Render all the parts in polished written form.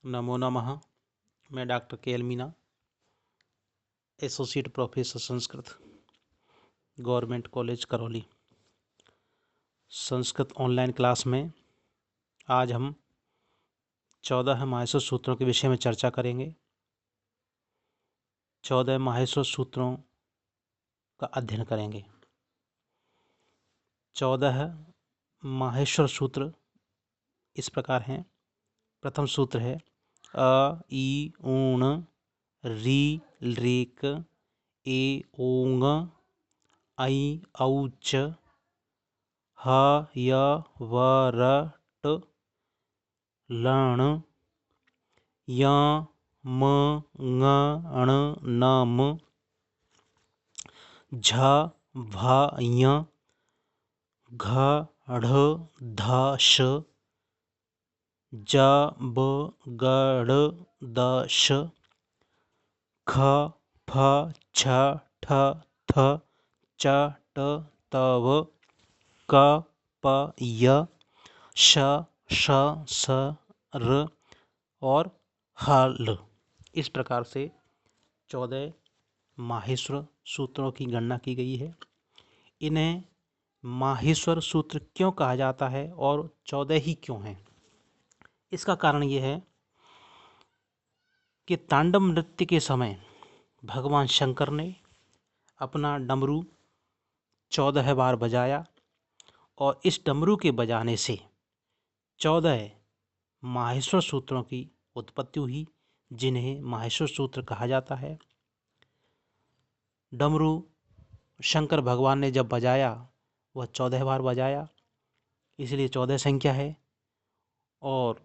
नमो नमः। मैं doctor KL. Meena, associate professor Sanskrit, government college Karauli. Sanskrit online class में आज हम 14 माहेश्वर सूत्रों के विषय में चर्चा करेंगे। 14 माहेश्वर सूत्रों का अध्ययन करेंगे। 14 माहेश्वर सूत्र इस प्रकार हैं। प्रथम सूत्र है अ ई ऊण री ऋक ए ओंग ऐ औच ह य व र ट लण य म ङ ण न म झ भ ञ घ ढ ध श ज ब ग ड़ द श ख फ छ ठ थ च ट त व क प य श श स र और हल। इस प्रकार से 14 माहेश्वर सूत्रों की गणना की गई है। इन्हें माहेश्वर सूत्र क्यों कहा जाता है और 14 ही क्यों हैं? इसका कारण ये है कि तांडव नृत्य के समय भगवान शंकर ने अपना डमरू 14 बार बजाया और इस डमरू के बजाने से 14 माहेश्वर सूत्रों की उत्पत्ति हुई, जिन्हें माहेश्वर सूत्र कहा जाता है। डमरू शंकर भगवान ने जब बजाया वह 14 बार बजाया, इसलिए 14 संख्या है और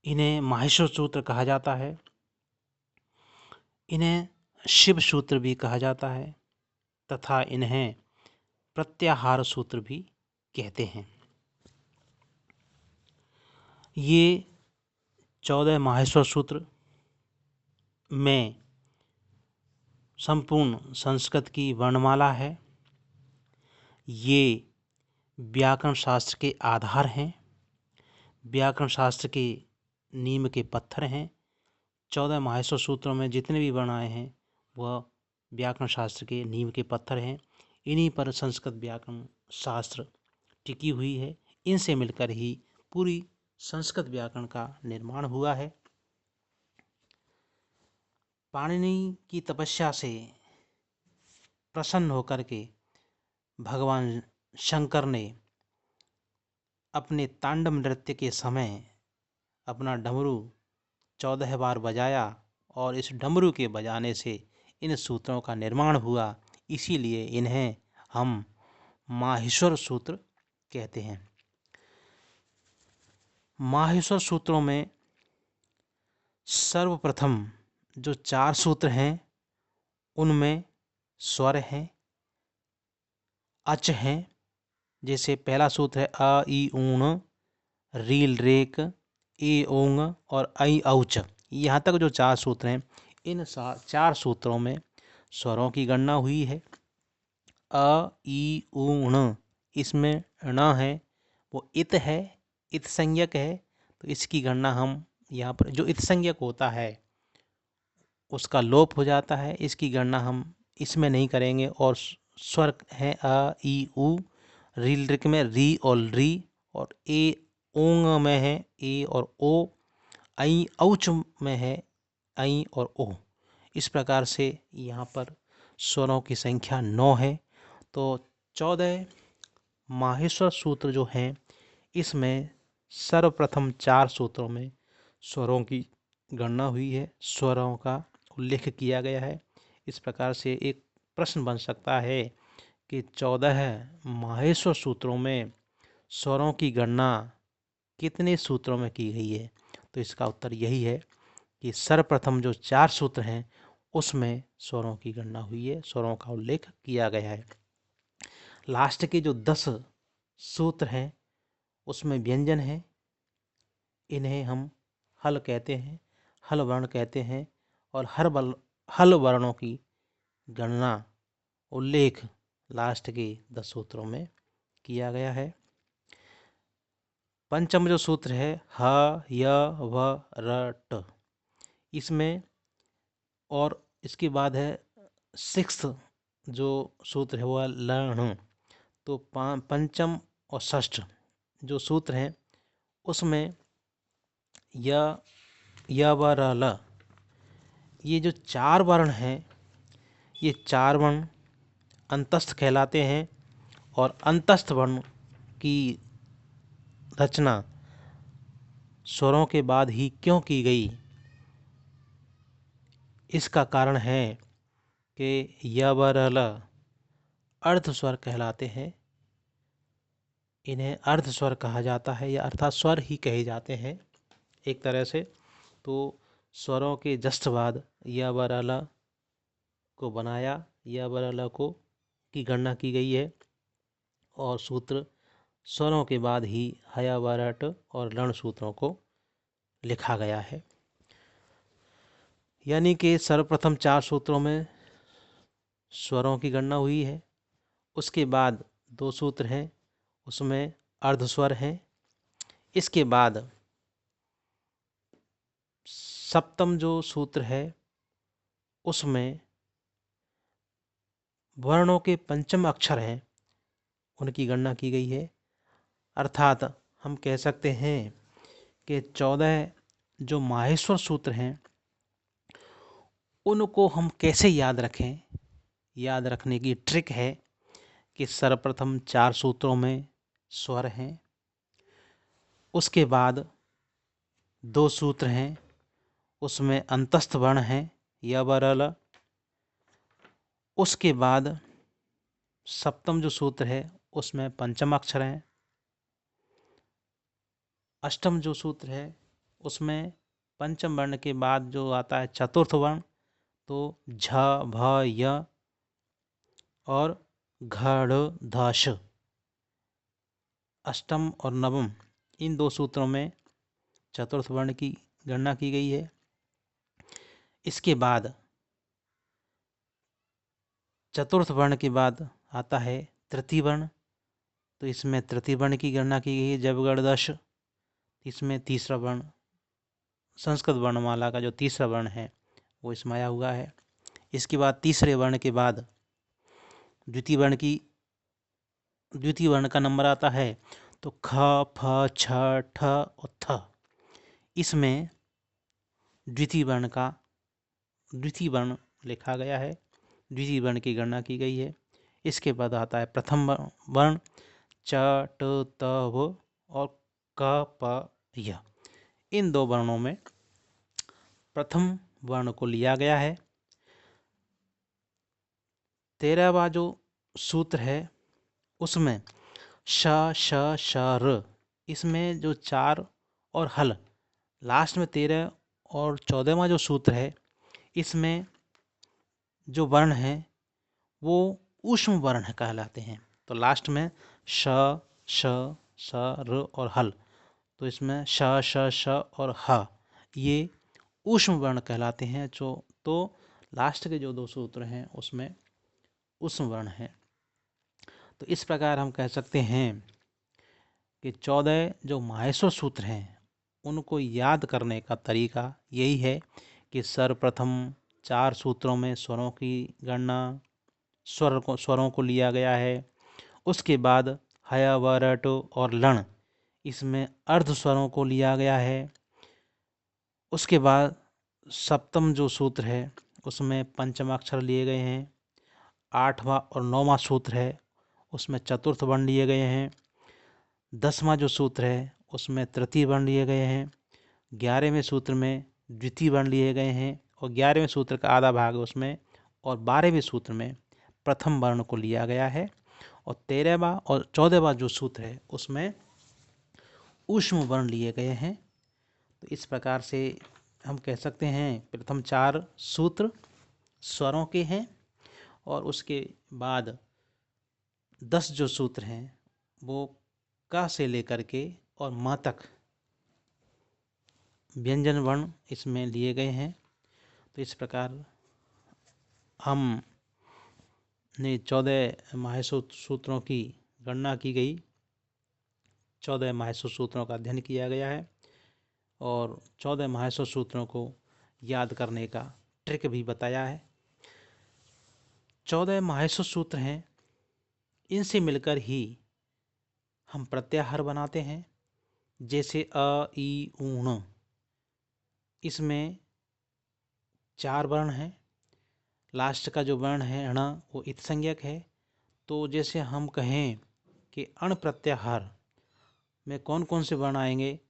इन्हें माहेश्वर सूत्र कहा जाता है। इन्हें शिव सूत्र भी कहा जाता है तथा इन्हें प्रत्याहार सूत्र भी कहते हैं। ये 14 माहेश्वर सूत्र में संपूर्ण संस्कृत की वर्णमाला है। ये व्याकरण शास्त्र के आधार हैं, व्याकरण शास्त्र के नींव के पत्थर हैं। 14 माहेश्वर सूत्रों में जितने भी वर्ण आए हैं वह व्याकरण शास्त्र के नींव के पत्थर हैं। इन्हीं पर संस्कृत व्याकरण शास्त्र टिकी हुई है। इनसे मिलकर ही पूरी संस्कृत व्याकरण का निर्माण हुआ है। पाणिनि की तपस्या से प्रसन्न होकर के भगवान शंकर ने अपने तांडव नृत्य के समय अपना डमरू 14 बार बजाया और इस डमरू के बजाने से इन सूत्रों का निर्माण हुआ। इसीलिए इन्हें हम माहेश्वर सूत्र कहते हैं। माहेश्वर सूत्रों में सर्वप्रथम जो 4 सूत्र हैं उनमें स्वर हैं, अच हैं। जैसे पहला सूत्र है अ ई ऊण रील रेक ए ओंग और ऐ औच। यहाँ तक जो 4 सूत्र हैं, इन 4 सूत्रों में स्वरों की गणना हुई है। अ ई ऊण, इसमें ण है वो इत है, इत संज्ञक है, तो इसकी गणना हम यहाँ पर जो इत संज्ञक होता है उसका लोप हो जाता है। इसकी गणना हम इसमें नहीं करेंगे। और स्वर है अ ई उ, रील रिक में री और री, और ए ओंग में है ए और ओ, ऐ औच में है ऐ और ओ। इस प्रकार से यहाँ पर स्वरों की संख्या 9 है। तो 14 माहेश्वर सूत्र जो हैं इसमें सर्वप्रथम 4 सूत्रों में स्वरों की गणना हुई है, स्वरों का उल्लेख किया गया है। इस प्रकार से एक प्रश्न बन सकता है कि 14 माहेश्वर सूत्रों में स्वरों की गणना कितने सूत्रों में की गई है? तो इसका उत्तर यही है कि सर्वप्रथम जो 4 सूत्र हैं उसमें स्वरों की गणना हुई है, स्वरों का उल्लेख किया गया है। लास्ट के जो 10 सूत्र हैं उसमें व्यंजन है। इन्हें हम हल कहते हैं, हल वर्ण कहते हैं। और हल वर्णों की गणना उल्लेख लास्ट के 10 सूत्रों में किया गया है। पंचम जो सूत्र है ह य व र ट, इसमें और इसके बाद है सिक्स्थ जो सूत्र है वो है लण। तो पंचम और षष्ठ जो सूत्र हैं उसमें य व र ल, ये जो चार वर्ण हैं ये चार वर्ण अंतस्थ कहलाते हैं। और अंतस्थ वर्ण की रचना स्वरों के बाद ही क्यों की गई, इसका कारण है कि य व र ल अर्ध स्वर कहलाते हैं। इन्हें अर्ध स्वर कहा जाता है या अर्थात स्वर ही कहे जाते हैं एक तरह से। तो स्वरों के जस्ट बाद य व र ल को बनाया, य व र ल को की गणना की गई है और सूत्र स्वरों के बाद ही हया व र ट और लण सूत्रों को लिखा गया है। यानी कि सर्वप्रथम चार सूत्रों में स्वरों की गणना हुई है। उसके बाद दो सूत्र हैं उसमें अर्धस्वर हैं। इसके बाद सप्तम जो सूत्र है उसमें वर्णों के पंचम अक्षर हैं उनकी गणना की गई है। अर्थात हम कह सकते हैं कि 14 जो माहेश्वर सूत्र हैं उनको हम कैसे याद रखें। याद रखने की ट्रिक है कि सर्वप्रथम चार सूत्रों में स्वर हैं, उसके बाद दो सूत्र हैं उसमें अंतस्थ वर्ण हैं य व र ल, उसके बाद सप्तम जो सूत्र है उसमें पंचम अक्षर हैं, अष्टम जो सूत्र है उसमें पंचम वर्ण के बाद जो आता है चतुर्थ वर्ण तो झ भ य और घ ढ ध श। अष्टम और नवम इन दो सूत्रों में चतुर्थ वर्ण की गणना की गई है। इसके बाद चतुर्थ वर्ण के बाद आता है तृतीय वर्ण, तो इसमें तृतीय वर्ण की गणना की गई है जब दश। इसमें तीसरा वर्ण संस्कृत वर्णमाला का जो तीसरा वर्ण है वो इसमें आया हुआ है। इसके बाद तीसरे वर्ण के बाद द्वितीय वर्ण का नंबर आता है तो ख फ छ ठ और थ। इसमें द्वितीय वर्ण लिखा गया है, द्वितीय वर्ण की गणना की गई है। इसके बाद आता है प्रथम वर्ण च ट त व और क प य। इन दो वर्णों में प्रथम वर्ण को लिया गया है। 13वां जो सूत्र है उसमें श श श र, इसमें जो चार और हल लास्ट में 13 और 14वां जो सूत्र है इसमें जो वर्ण है वो ऊष्म वर्ण कहलाते हैं। तो लास्ट में श श श र और हल, तो इसमें श श श और ह ये ऊष्म वर्ण कहलाते हैं। जो तो लास्ट के जो दो सूत्र हैं उसमें ऊष्म वर्ण है। तो इस प्रकार हम कह सकते हैं कि 14 जो माहेश्वर सूत्र हैं उनको याद करने का तरीका यही है कि सर्वप्रथम चार सूत्रों में स्वरों की गणना स्वरों को लिया गया है। उसके बाद हया व र ट और लण इसमें अर्ध स्वरों को लिया गया है। उसके बाद सप्तम जो सूत्र है उसमें पंचमाक्षर लिए गए हैं। 8वां और 9वां सूत्र है उसमें चतुर्थ वर्ण लिए गए हैं। 10वां जो सूत्र है उसमें तृतीय वर्ण लिए गए हैं। 11वें सूत्र में द्वितीय वर्ण लिए गए हैं और 11वें सूत्र का आधा भाग उसमें और 12वें सूत्र में प्रथम वर्ण को लिया गया है। और 13वां और 14वां जो सूत्र है उसमें ऊष्म वर्ण लिए गए हैं। तो इस प्रकार से हम कह सकते हैं प्रथम चार सूत्र स्वरों के हैं और उसके बाद 10 जो सूत्र हैं वो क से लेकर के और म तक व्यंजन वर्ण इसमें लिए गए हैं। तो इस प्रकार हम ने 14 माहेश्वर सूत्रों की गणना की गई। 14 माहेश्वर सूत्रों का अध्ययन किया गया है और 14 माहेश्वर सूत्रों को याद करने का ट्रिक भी बताया है। 14 माहेश्वर सूत्र हैं, इनसे मिलकर ही हम प्रत्याहार बनाते हैं। जैसे अ, ई, ऊण, इसमें 4 वर्ण हैं। लास्ट का जो वर्ण है ण, वो इत्संज्ञक है। तो जैसे हम कहें कि अण प्रत्याहार में कौन कौन से वर्ण आएंगे,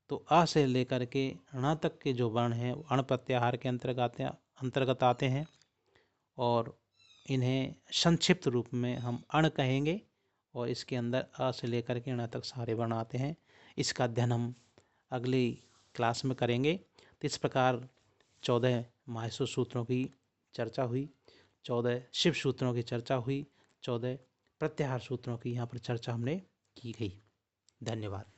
तो अ से लेकर के ण तक के जो वर्ण हैं वो अण प्रत्याहार के अंतर्गत आते हैं और इन्हें संक्षिप्त रूप में हम अण कहेंगे और इसके अंदर अ से लेकर के ण तक सारे वर्ण आते हैं। इसका अध्ययन हम अगली क्लास में करेंगे। तो इस प्रकार 14 माहेश्वर सूत्रों की चर्चा हुई, 14 शिव सूत्रों की चर्चा हुई, 14 प्रत्याहार सूत्रों की यहाँ पर चर्चा हमने की गई। धन्यवाद।